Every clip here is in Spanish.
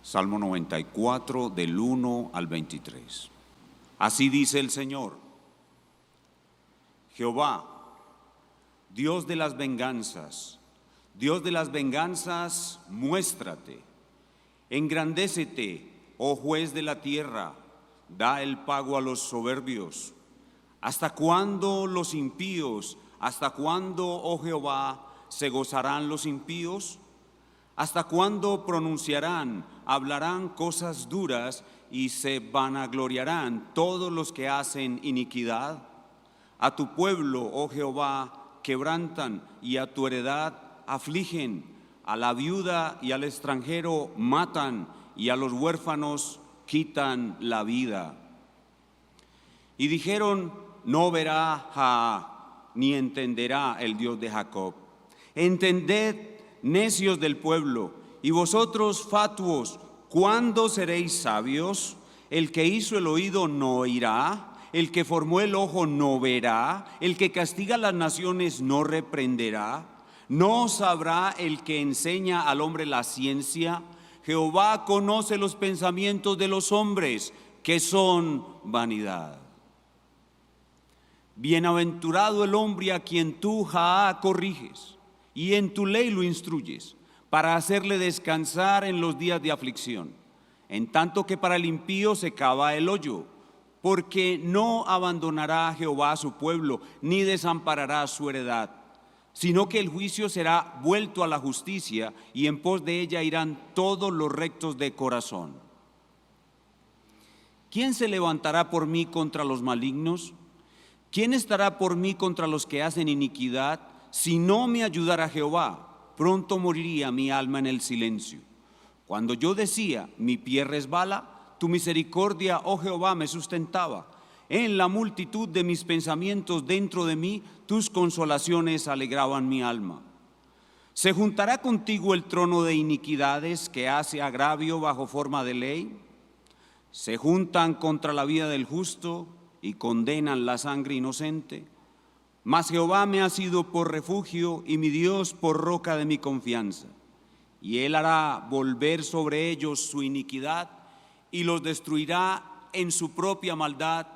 Salmo 94, del 1 al 23. Así dice el Señor: Jehová, Dios de las venganzas, muéstrate. Engrandécete, oh juez de la tierra, da el pago a los soberbios. ¿Hasta cuándo los impíos, hasta cuándo, oh Jehová, se gozarán los impíos? ¿Hasta cuándo hablarán cosas duras y se vanagloriarán todos los que hacen iniquidad? A tu pueblo, oh Jehová, quebrantan y a tu heredad afligen. A la viuda y al extranjero matan y a los huérfanos quitan la vida. Y dijeron: no verá Jah, ni entenderá el Dios de Jacob. Entended, necios del pueblo, y vosotros fatuos, ¿cuándo seréis sabios? El que hizo el oído no oirá, el que formó el ojo no verá, el que castiga a las naciones no reprenderá. ¿No sabrá el que enseña al hombre la ciencia? Jehová conoce los pensamientos de los hombres, que son vanidad. Bienaventurado el hombre a quien tú, Jah, corriges, y en tu ley lo instruyes, para hacerle descansar en los días de aflicción. En tanto que para el impío se cava el hoyo, porque no abandonará Jehová a su pueblo, ni desamparará su heredad, sino que el juicio será vuelto a la justicia, y en pos de ella irán todos los rectos de corazón. ¿Quién se levantará por mí contra los malignos? ¿Quién estará por mí contra los que hacen iniquidad? Si no me ayudara Jehová, pronto moriría mi alma en el silencio. Cuando yo decía: mi pie resbala, tu misericordia, oh Jehová, me sustentaba. En la multitud de mis pensamientos dentro de mí, tus consolaciones alegraban mi alma. ¿Se juntará contigo el trono de iniquidades que hace agravio bajo forma de ley? Se juntan contra la vida del justo y condenan la sangre inocente. Mas Jehová me ha sido por refugio y mi Dios por roca de mi confianza. Y Él hará volver sobre ellos su iniquidad y los destruirá en su propia maldad.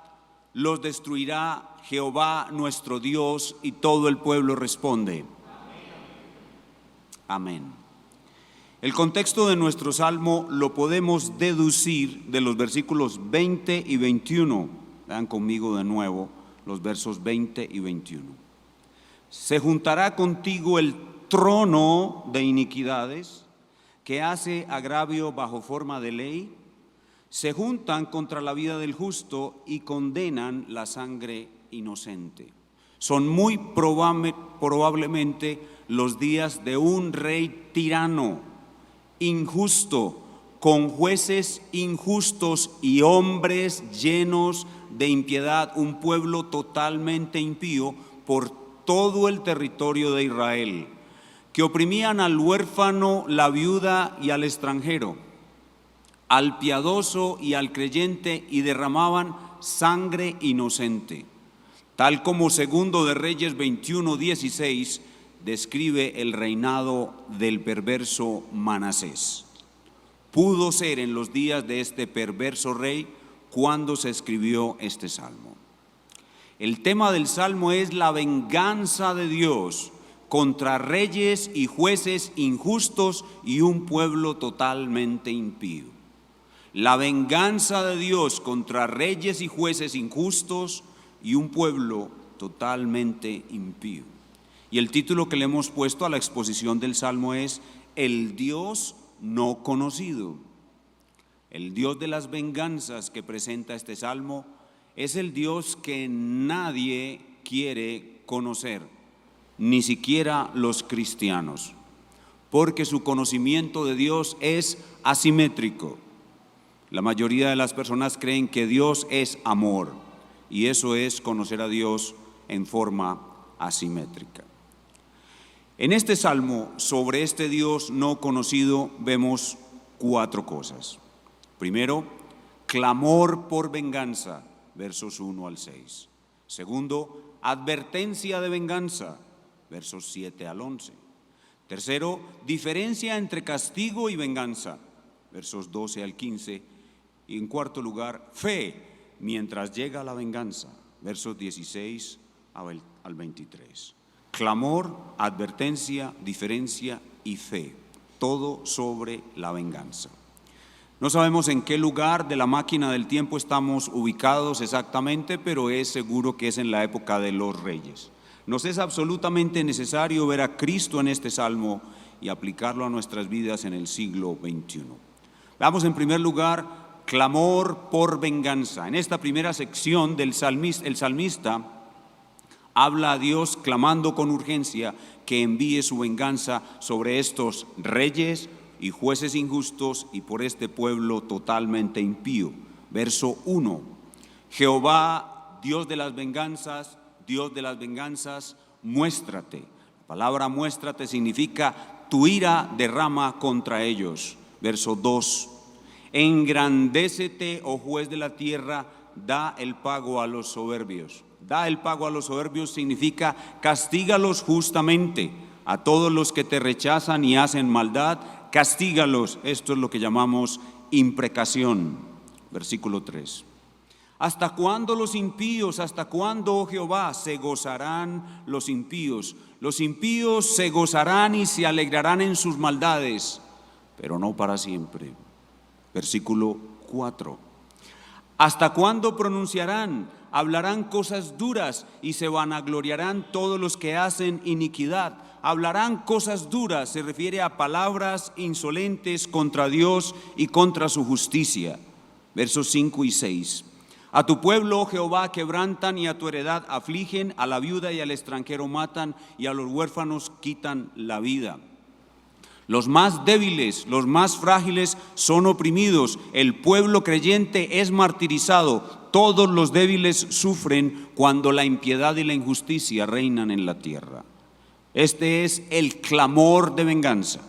Los destruirá Jehová nuestro Dios. Y todo el pueblo responde: amén. El contexto de nuestro salmo lo podemos deducir de los versículos 20 y 21. Vean conmigo de nuevo los versos 20 y 21. Se juntará contigo el trono de iniquidades que hace agravio bajo forma de ley. Se juntan contra la vida del justo y condenan la sangre inocente. Son muy probablemente los días de un rey tirano, injusto, con jueces injustos y hombres llenos de impiedad, un pueblo totalmente impío por todo el territorio de Israel, que oprimían al huérfano, la viuda y al extranjero, al piadoso y al creyente, y derramaban sangre inocente, tal como Segundo de Reyes 21:16 describe el reinado del perverso Manasés. Pudo ser en los días de este perverso rey cuando se escribió este salmo. El tema del salmo es la venganza de Dios contra reyes y jueces injustos y un pueblo totalmente impío. La venganza de Dios contra reyes y jueces injustos y un pueblo totalmente impío. Y el título que le hemos puesto a la exposición del salmo es: el Dios no conocido. El Dios de las venganzas que presenta este salmo es el Dios que nadie quiere conocer, ni siquiera los cristianos, porque su conocimiento de Dios es asimétrico. La mayoría de las personas creen que Dios es amor, y eso es conocer a Dios en forma asimétrica. En este salmo, sobre este Dios no conocido, vemos 4 cosas. Primero, clamor por venganza, versos 1 al 6. Segundo, advertencia de venganza, versos 7 al 11. Tercero, diferencia entre castigo y venganza, versos 12 al 15. Y en cuarto lugar, fe mientras llega la venganza, versos 16 al 23. Clamor, advertencia, diferencia y fe, todo sobre la venganza. No sabemos en qué lugar de la máquina del tiempo estamos ubicados exactamente, pero es seguro que es en la época de los reyes. Nos es absolutamente necesario ver a Cristo en este salmo y aplicarlo a nuestras vidas en el siglo XXI. Veamos en primer lugar, clamor por venganza. En esta primera sección el salmista habla a Dios clamando con urgencia que envíe su venganza sobre estos reyes y jueces injustos y por este pueblo totalmente impío. Verso 1. Jehová, Dios de las venganzas, muéstrate. La palabra muéstrate significa tu ira derrama contra ellos. Verso 2. Engrandécete, oh juez de la tierra, da el pago a los soberbios. Da el pago a los soberbios significa castígalos justamente. A todos los que te rechazan y hacen maldad, castígalos. Esto es lo que llamamos imprecación. Versículo 3. ¿Hasta cuándo los impíos, hasta cuándo, oh Jehová, se gozarán los impíos? Los impíos se gozarán y se alegrarán en sus maldades, pero no para siempre. Versículo 4. ¿Hasta cuándo pronunciarán? Hablarán cosas duras y se vanagloriarán todos los que hacen iniquidad. Hablarán cosas duras, se refiere a palabras insolentes contra Dios y contra su justicia. Versos 5 y 6. A tu pueblo, oh Jehová, quebrantan y a tu heredad afligen, a la viuda y al extranjero matan y a los huérfanos quitan la vida. Los más débiles, los más frágiles son oprimidos, el pueblo creyente es martirizado, todos los débiles sufren cuando la impiedad y la injusticia reinan en la tierra. Este es el clamor de venganza.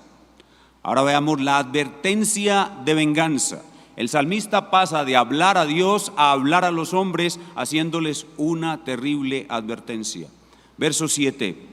Ahora veamos la advertencia de venganza. El salmista pasa de hablar a Dios a hablar a los hombres, haciéndoles una terrible advertencia. Verso 7.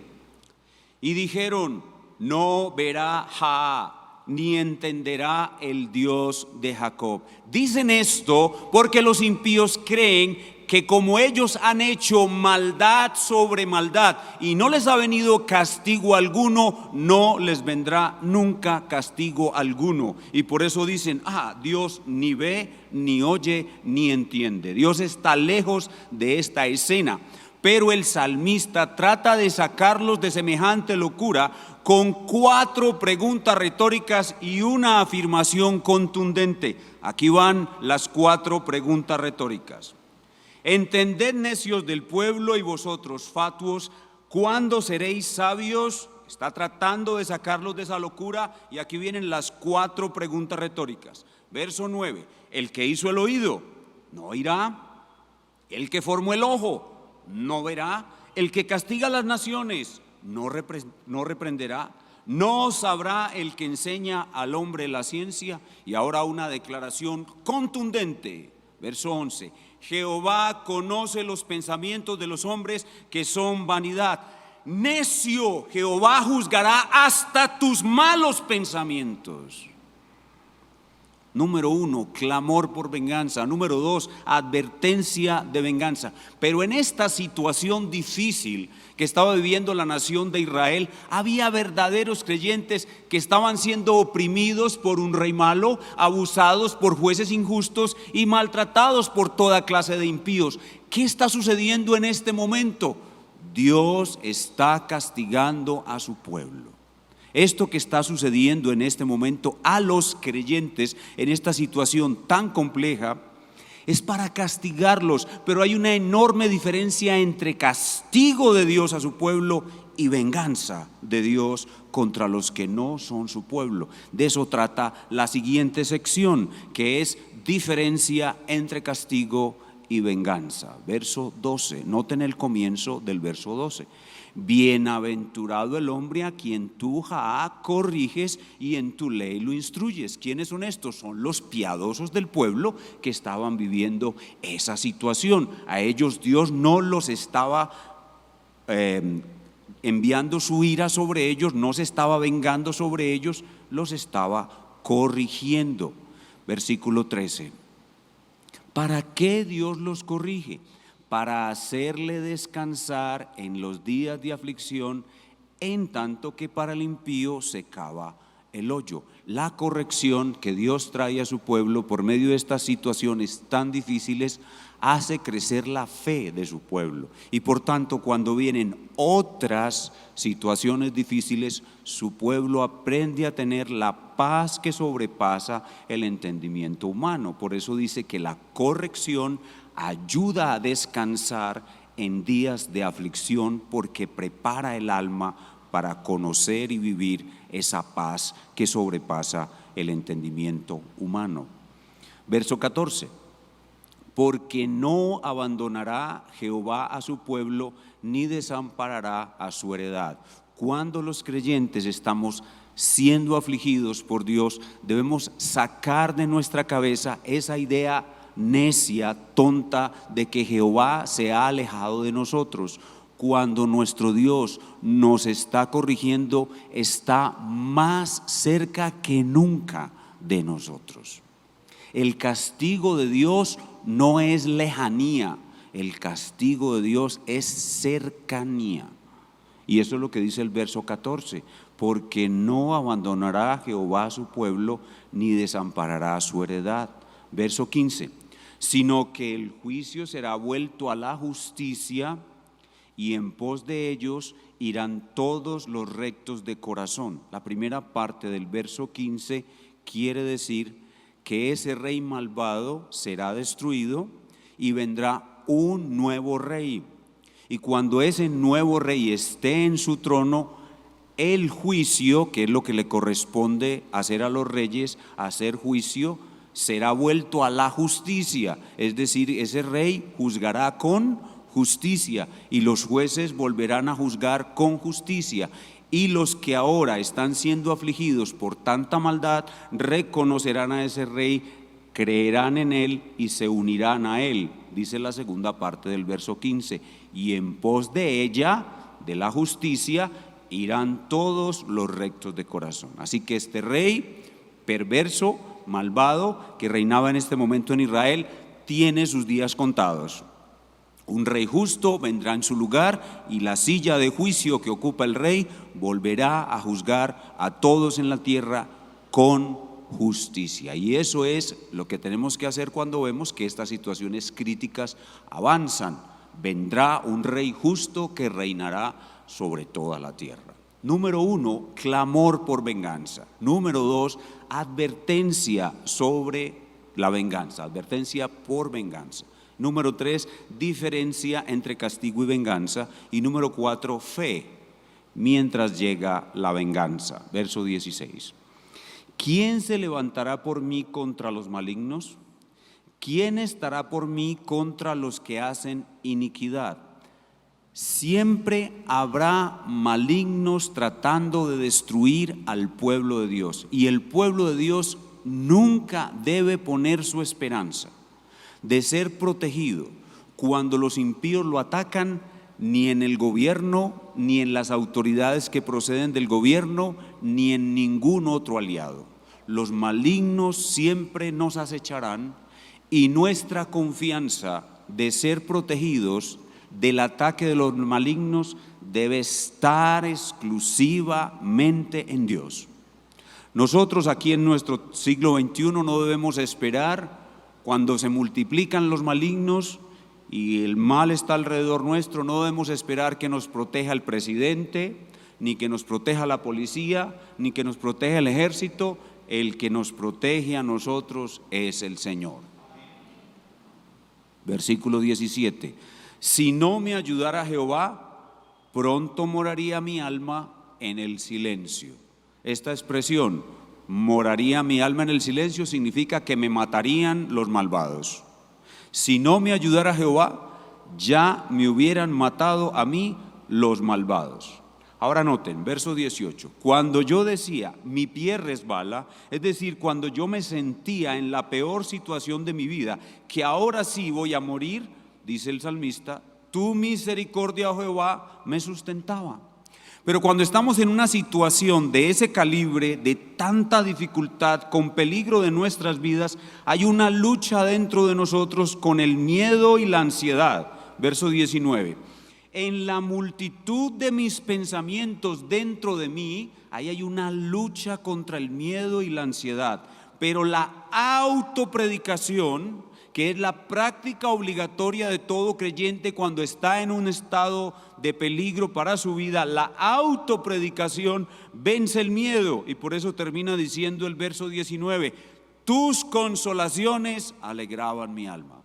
Y dijeron: no verá Jah, ni entenderá el Dios de Jacob. Dicen esto porque los impíos creen que como ellos han hecho maldad sobre maldad y no les ha venido castigo alguno, no les vendrá nunca castigo alguno. Y por eso dicen: Dios ni ve, ni oye, ni entiende. Dios está lejos de esta escena. Pero el salmista trata de sacarlos de semejante locura con 4 preguntas retóricas y una afirmación contundente. Aquí van las 4 preguntas retóricas. Entended, necios del pueblo, y vosotros fatuos, ¿cuándo seréis sabios? Está tratando de sacarlos de esa locura y aquí vienen las 4 preguntas retóricas. Verso 9. El que hizo el oído, ¿no oirá? El que formó el ojo, ¿no verá? El que castiga a las naciones, ¿no reprenderá? ¿No sabrá el que enseña al hombre la ciencia? Y ahora una declaración contundente. Verso 11. Jehová conoce los pensamientos de los hombres, que son vanidad. Necio, Jehová juzgará hasta tus malos pensamientos. Número 1, clamor por venganza. Número 2, advertencia de venganza. Pero en esta situación difícil que estaba viviendo la nación de Israel, había verdaderos creyentes que estaban siendo oprimidos por un rey malo, abusados por jueces injustos y maltratados por toda clase de impíos. ¿Qué está sucediendo en este momento? Dios está castigando a su pueblo. Esto que está sucediendo en este momento a los creyentes en esta situación tan compleja es para castigarlos, pero hay una enorme diferencia entre castigo de Dios a su pueblo y venganza de Dios contra los que no son su pueblo. De eso trata la siguiente sección, que es diferencia entre castigo y venganza. Verso 12, noten el comienzo del verso 12. Bienaventurado el hombre a quien tú, Jah, corriges y en tu ley lo instruyes. ¿Quiénes son estos? Son los piadosos del pueblo que estaban viviendo esa situación. A ellos Dios no los estaba enviando su ira sobre ellos, no se estaba vengando sobre ellos, los estaba corrigiendo. Versículo 13. ¿Para qué Dios los corrige? Para hacerle descansar en los días de aflicción, en tanto que para el impío se cava el hoyo. La corrección que Dios trae a su pueblo por medio de estas situaciones tan difíciles hace crecer la fe de su pueblo, y por tanto cuando vienen otras situaciones difíciles, su pueblo aprende a tener la paz que sobrepasa el entendimiento humano. Por eso dice que la corrección ayuda a descansar en días de aflicción, porque prepara el alma para conocer y vivir esa paz que sobrepasa el entendimiento humano. Verso 14. Porque no abandonará Jehová a su pueblo, ni desamparará a su heredad. Cuando los creyentes estamos siendo afligidos por Dios, debemos sacar de nuestra cabeza esa idea necia, tonta, de que Jehová se ha alejado de nosotros. Cuando nuestro Dios nos está corrigiendo, está más cerca que nunca de nosotros. El castigo de Dios no es lejanía, el castigo de Dios es cercanía. Y eso es lo que dice el verso 14, porque no abandonará Jehová a su pueblo, ni desamparará a su heredad. Verso 15, sino que el juicio será vuelto a la justicia, y en pos de ellos irán todos los rectos de corazón. La primera parte del verso 15 quiere decir que ese rey malvado será destruido y vendrá un nuevo rey. Y cuando ese nuevo rey esté en su trono, el juicio, que es lo que le corresponde hacer a los reyes, hacer juicio, será vuelto a la justicia. Es decir, ese rey juzgará con justicia y los jueces volverán a juzgar con justicia. Y los que ahora están siendo afligidos por tanta maldad reconocerán a ese rey, creerán en él y se unirán a él. Dice la segunda parte del verso 15, y en pos de ella, de la justicia, irán todos los rectos de corazón. Así que este rey perverso, malvado, que reinaba en este momento en Israel, tiene sus días contados. Un rey justo vendrá en su lugar, y la silla de juicio que ocupa el rey volverá a juzgar a todos en la tierra con justicia. Y eso es lo que tenemos que hacer cuando vemos que estas situaciones críticas avanzan. Vendrá un rey justo que reinará sobre toda la tierra. Número 1, clamor por venganza. Número 2, advertencia sobre la venganza, advertencia por venganza. Número 3, diferencia entre castigo y venganza. Y número 4, fe mientras llega la venganza. Verso 16. ¿Quién se levantará por mí contra los malignos? ¿Quién estará por mí contra los que hacen iniquidad? Siempre habrá malignos tratando de destruir al pueblo de Dios. Y el pueblo de Dios nunca debe poner su esperanza de ser protegido cuando los impíos lo atacan, ni en el gobierno, ni en las autoridades que proceden del gobierno, ni en ningún otro aliado. Los malignos siempre nos acecharán, y nuestra confianza de ser protegidos del ataque de los malignos debe estar exclusivamente en Dios. Nosotros aquí en nuestro siglo XXI no debemos esperar cuando se multiplican los malignos y el mal está alrededor nuestro. No debemos esperar que nos proteja el presidente, ni que nos proteja la policía, ni que nos proteja el ejército. El que nos protege a nosotros es el Señor. Versículo 17. Si no me ayudara Jehová, pronto moraría mi alma en el silencio. Esta expresión, moraría mi alma en el silencio, significa que me matarían los malvados. Si no me ayudara Jehová, ya me hubieran matado a mí los malvados. Ahora noten, verso 18, cuando yo decía, mi pie resbala, es decir, cuando yo me sentía en la peor situación de mi vida, que ahora sí voy a morir, dice el salmista, tu misericordia, oh Jehová, me sustentaba. Pero cuando estamos en una situación de ese calibre, de tanta dificultad, con peligro de nuestras vidas, hay una lucha dentro de nosotros con el miedo y la ansiedad. Verso 19. En la multitud de mis pensamientos dentro de mí, ahí hay una lucha contra el miedo y la ansiedad. Pero la autopredicación, que es la práctica obligatoria de todo creyente cuando está en un estado de peligro para su vida, la autopredicación vence el miedo. Y por eso termina diciendo el verso 19, tus consolaciones alegraban mi alma.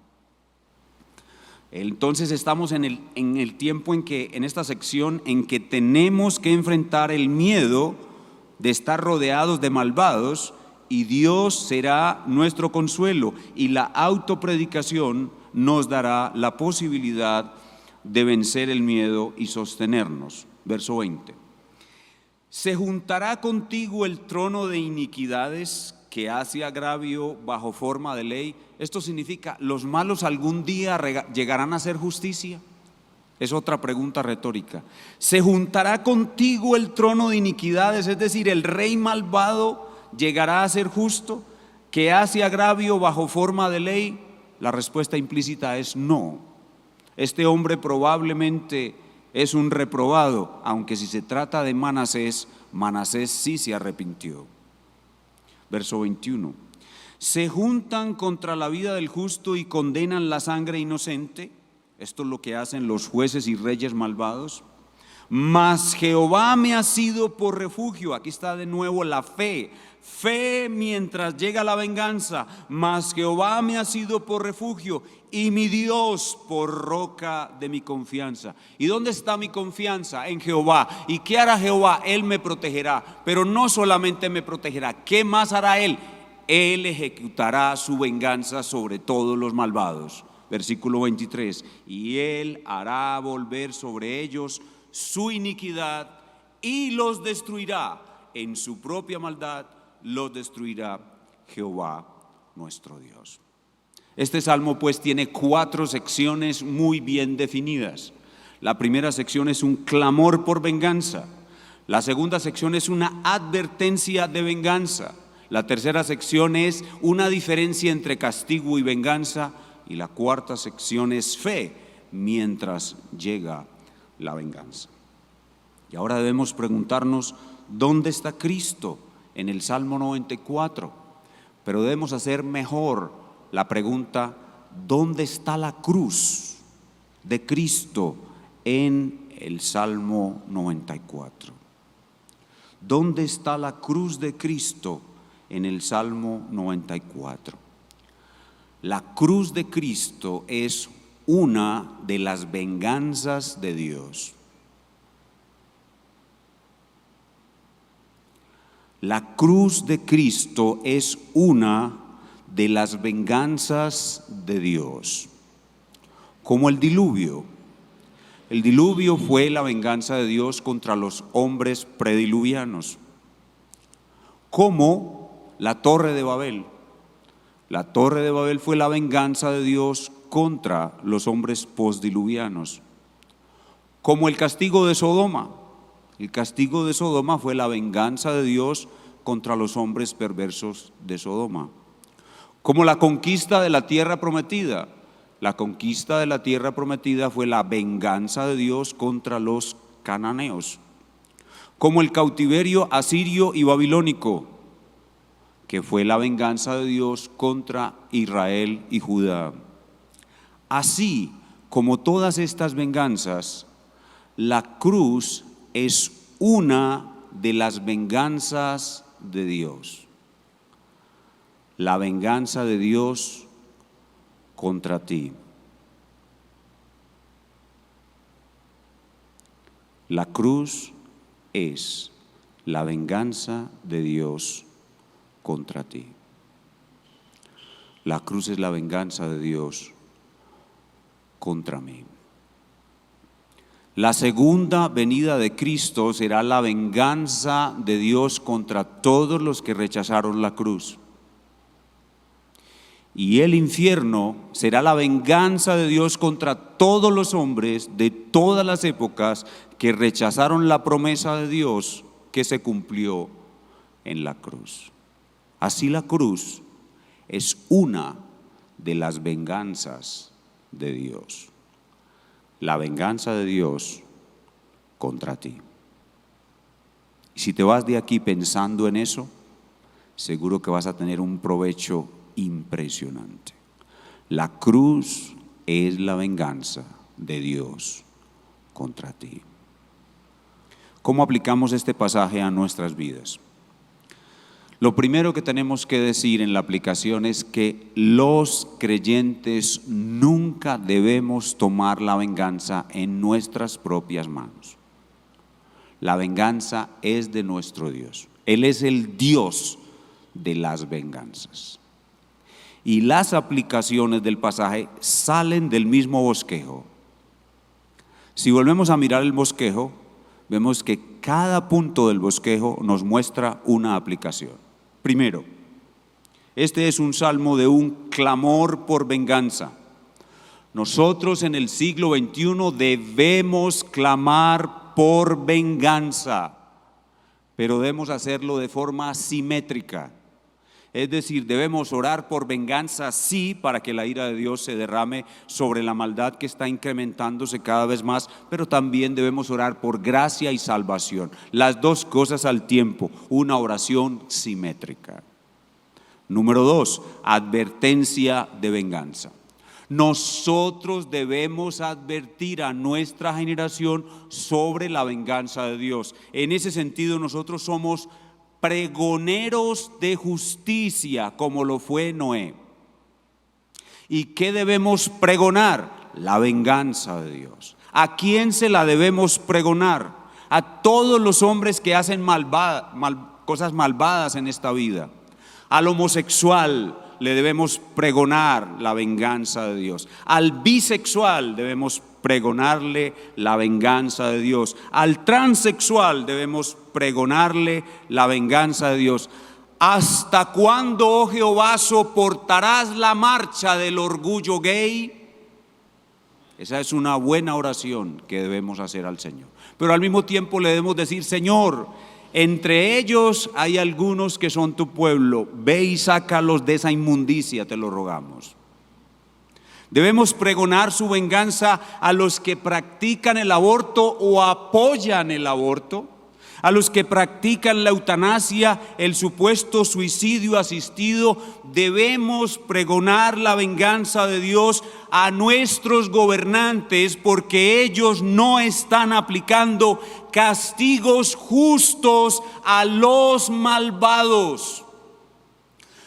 Entonces estamos en el tiempo en esta sección en que tenemos que enfrentar el miedo de estar rodeados de malvados, y Dios será nuestro consuelo, y la autopredicación nos dará la posibilidad de vencer el miedo y sostenernos. Verso 20. Se juntará contigo el trono de iniquidades que hace agravio bajo forma de ley. Esto significa, ¿los malos algún día llegarán a hacer justicia? Es otra pregunta retórica. Se juntará contigo el trono de iniquidades, es decir, el rey malvado llegará a ser justo, que hace agravio bajo forma de ley. La respuesta implícita es no. Este hombre probablemente es un reprobado, aunque si se trata de Manasés, Manasés sí se arrepintió. Verso 21. Se juntan contra la vida del justo y condenan la sangre inocente. Esto es lo que hacen los jueces y reyes malvados. Mas Jehová me ha sido por refugio. Aquí está de nuevo la fe. Fe mientras llega la venganza. Mas Jehová me ha sido por refugio y mi Dios por roca de mi confianza. ¿Y dónde está mi confianza? En Jehová. ¿Y qué hará Jehová? Él me protegerá. Pero no solamente me protegerá. ¿Qué más hará Él? Él ejecutará su venganza sobre todos los malvados. Versículo 23. Y Él hará volver sobre ellos su iniquidad y los destruirá. En su propia maldad los destruirá Jehová nuestro Dios. Este salmo pues tiene 4 secciones muy bien definidas. La primera sección es un clamor por venganza. La segunda sección es una advertencia de venganza. La tercera sección es una diferencia entre castigo y venganza. Y la cuarta sección es fe mientras llega la venganza. Y ahora debemos preguntarnos, ¿dónde está Cristo? En el Salmo 94. Pero debemos hacer mejor la pregunta, ¿dónde está la cruz de Cristo en el Salmo 94? ¿Dónde está la cruz de Cristo en el Salmo 94? La cruz de Cristo es una de las venganzas de Dios. La cruz de Cristo es una de las venganzas de Dios. Como el diluvio. El diluvio fue la venganza de Dios contra los hombres prediluvianos. Como la Torre de Babel. La Torre de Babel fue la venganza de Dios contra los hombres postdiluvianos. Como el castigo de Sodoma. El castigo de Sodoma fue la venganza de Dios contra los hombres perversos de Sodoma. Como la conquista de la tierra prometida. La conquista de la tierra prometida fue la venganza de Dios contra los cananeos. Como el cautiverio asirio y babilónico, que fue la venganza de Dios contra Israel y Judá. Así como todas estas venganzas, la cruz es una de las venganzas de Dios. La venganza de Dios contra ti. La cruz es la venganza de Dios contra ti. La cruz es la venganza de Dios contra mí. La segunda venida de Cristo será la venganza de Dios contra todos los que rechazaron la cruz. Y el infierno será la venganza de Dios contra todos los hombres de todas las épocas que rechazaron la promesa de Dios que se cumplió en la cruz. Así la cruz es una de las venganzas de Dios. La venganza de Dios contra ti. Y si te vas de aquí pensando en eso, seguro que vas a tener un provecho impresionante. La cruz es la venganza de Dios contra ti. ¿Cómo aplicamos este pasaje a nuestras vidas? Lo primero que tenemos que decir en la aplicación es que los creyentes nunca debemos tomar la venganza en nuestras propias manos. La venganza es de nuestro Dios. Él es el Dios de las venganzas. Y las aplicaciones del pasaje salen del mismo bosquejo. Si volvemos a mirar el bosquejo, vemos que cada punto del bosquejo nos muestra una aplicación. Primero, este es un salmo de un clamor por venganza. Nosotros en el siglo XXI debemos clamar por venganza, pero debemos hacerlo de forma simétrica. Es decir, debemos orar por venganza, sí, para que la ira de Dios se derrame sobre la maldad que está incrementándose cada vez más, pero también debemos orar por gracia y salvación. Las dos cosas al tiempo, una oración simétrica. Número 2, advertencia de venganza. Nosotros debemos advertir a nuestra generación sobre la venganza de Dios. En ese sentido, nosotros somos pregoneros de justicia, como lo fue Noé. ¿Y qué debemos pregonar? La venganza de Dios. ¿A quién se la debemos pregonar? A todos los hombres que hacen cosas malvadas en esta vida. Al homosexual le debemos pregonar la venganza de Dios. Al bisexual debemos pregonarle la venganza de Dios. Al transexual debemos pregonarle la venganza de Dios. ¿Hasta cuándo, oh Jehová, soportarás la marcha del orgullo gay? Esa es una buena oración que debemos hacer al Señor. Pero al mismo tiempo le debemos decir: Señor, entre ellos hay algunos que son tu pueblo, ve y sácalos de esa inmundicia, te lo rogamos. Debemos pregonar su venganza a los que practican el aborto o apoyan el aborto, a los que practican la eutanasia, el supuesto suicidio asistido. Debemos pregonar la venganza de Dios a nuestros gobernantes, porque ellos no están aplicando castigos justos a los malvados.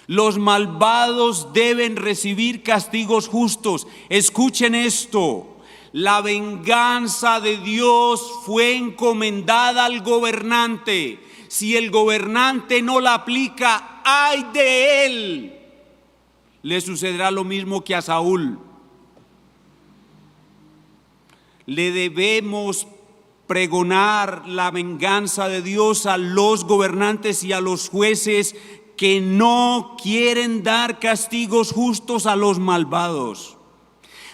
Los malvados deben recibir castigos justos. Escuchen esto: la venganza de Dios fue encomendada al gobernante. Si el gobernante no la aplica, ¡ay de él! Le sucederá lo mismo que a Saúl. Le debemos pregonar la venganza de Dios a los gobernantes y a los jueces que no quieren dar castigos justos a los malvados.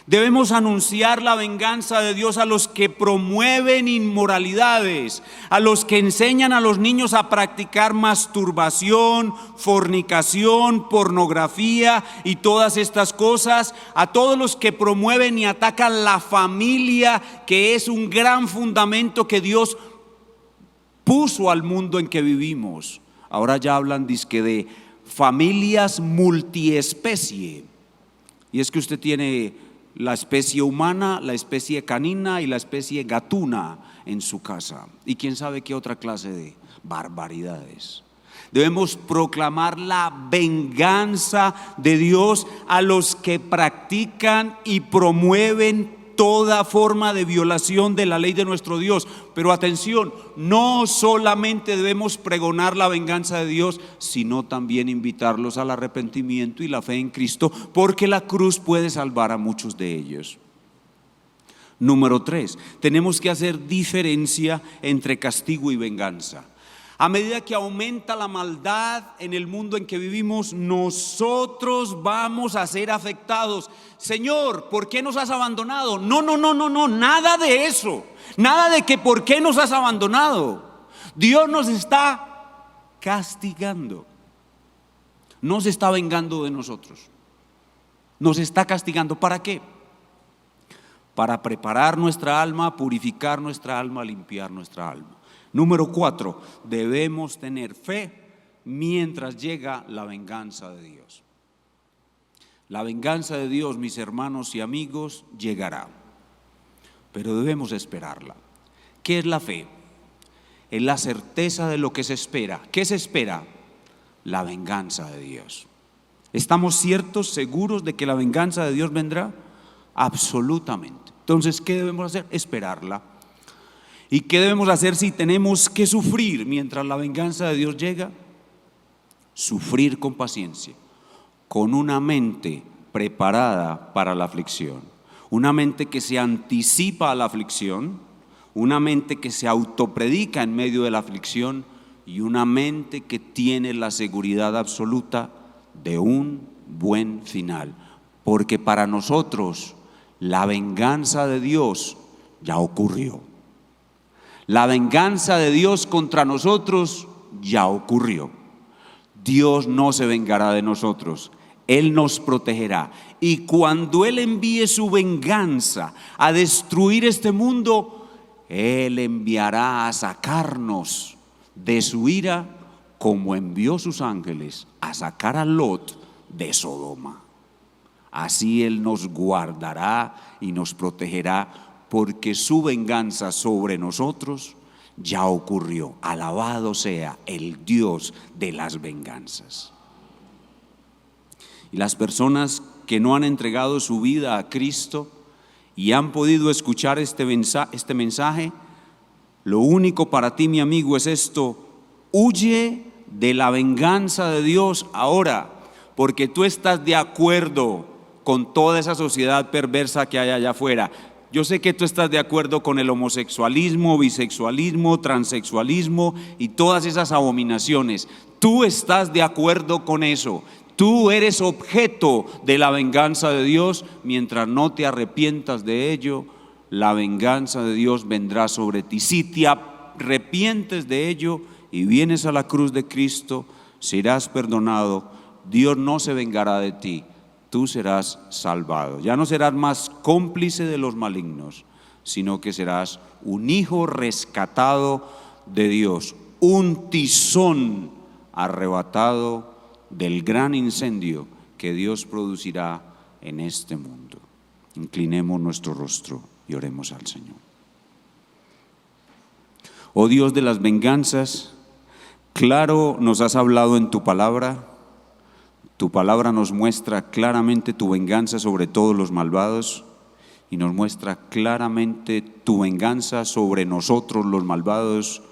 Debemos anunciar la venganza de Dios a los que promueven inmoralidades, a los que enseñan a los niños a practicar masturbación, fornicación, pornografía y todas estas cosas, a todos los que promueven y atacan la familia, que es un gran fundamento que Dios puso al mundo en que vivimos. Ahora ya hablan dizque de familias multiespecie, y es que usted tiene la especie humana, la especie canina y la especie gatuna en su casa, y quién sabe qué otra clase de barbaridades. Debemos proclamar la venganza de Dios a los que practican y promueven toda forma de violación de la ley de nuestro Dios. Pero atención, no solamente debemos pregonar la venganza de Dios, sino también invitarlos al arrepentimiento y la fe en Cristo, porque la cruz puede salvar a muchos de ellos. Número 3, tenemos que hacer diferencia entre castigo y venganza. A medida que aumenta la maldad en el mundo en que vivimos, nosotros vamos a ser afectados. Señor, ¿por qué nos has abandonado? No, nada de eso. Nada de que ¿por qué nos has abandonado? Dios nos está castigando. No se está vengando de nosotros. Nos está castigando. ¿Para qué? Para preparar nuestra alma, purificar nuestra alma, limpiar nuestra alma. Número 4, debemos tener fe mientras llega la venganza de Dios. La venganza de Dios, mis hermanos y amigos, llegará, pero debemos esperarla. ¿Qué es la fe? Es la certeza de lo que se espera. ¿Qué se espera? La venganza de Dios. ¿Estamos ciertos, seguros de que la venganza de Dios vendrá? Absolutamente. Entonces, ¿qué debemos hacer? Esperarla. ¿Y qué debemos hacer si tenemos que sufrir mientras la venganza de Dios llega? Sufrir con paciencia, con una mente preparada para la aflicción, una mente que se anticipa a la aflicción, una mente que se autopredica en medio de la aflicción y una mente que tiene la seguridad absoluta de un buen final. Porque para nosotros la venganza de Dios ya ocurrió. La venganza de Dios contra nosotros ya ocurrió. Dios no se vengará de nosotros, Él nos protegerá. Y cuando Él envíe su venganza a destruir este mundo, Él enviará a sacarnos de su ira, como envió sus ángeles a sacar a Lot de Sodoma. Así Él nos guardará y nos protegerá, porque su venganza sobre nosotros ya ocurrió. Alabado sea el Dios de las venganzas. Y las personas que no han entregado su vida a Cristo y han podido escuchar este mensaje, lo único para ti, mi amigo, es esto: huye de la venganza de Dios ahora, porque tú estás de acuerdo con toda esa sociedad perversa que hay allá afuera. Yo sé que tú estás de acuerdo con el homosexualismo, bisexualismo, transexualismo y todas esas abominaciones. Tú estás de acuerdo con eso. Tú eres objeto de la venganza de Dios. Mientras no te arrepientas de ello, la venganza de Dios vendrá sobre ti. Si te arrepientes de ello y vienes a la cruz de Cristo, serás perdonado. Dios no se vengará de ti. Tú serás salvado. Ya no serás más cómplice de los malignos, sino que serás un hijo rescatado de Dios, un tizón arrebatado del gran incendio que Dios producirá en este mundo. Inclinemos nuestro rostro y oremos al Señor. Oh Dios de las venganzas, claro nos has hablado en tu palabra. Tu palabra nos muestra claramente tu venganza sobre todos los malvados y nos muestra claramente tu venganza sobre nosotros los malvados,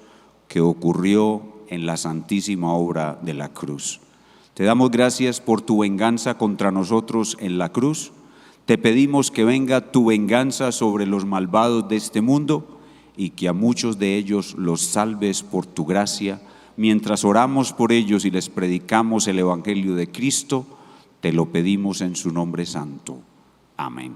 que ocurrió en la santísima obra de la cruz. Te damos gracias por tu venganza contra nosotros en la cruz. Te pedimos que venga tu venganza sobre los malvados de este mundo y que a muchos de ellos los salves por tu gracia. Mientras oramos por ellos y les predicamos el Evangelio de Cristo, te lo pedimos en su nombre santo. Amén.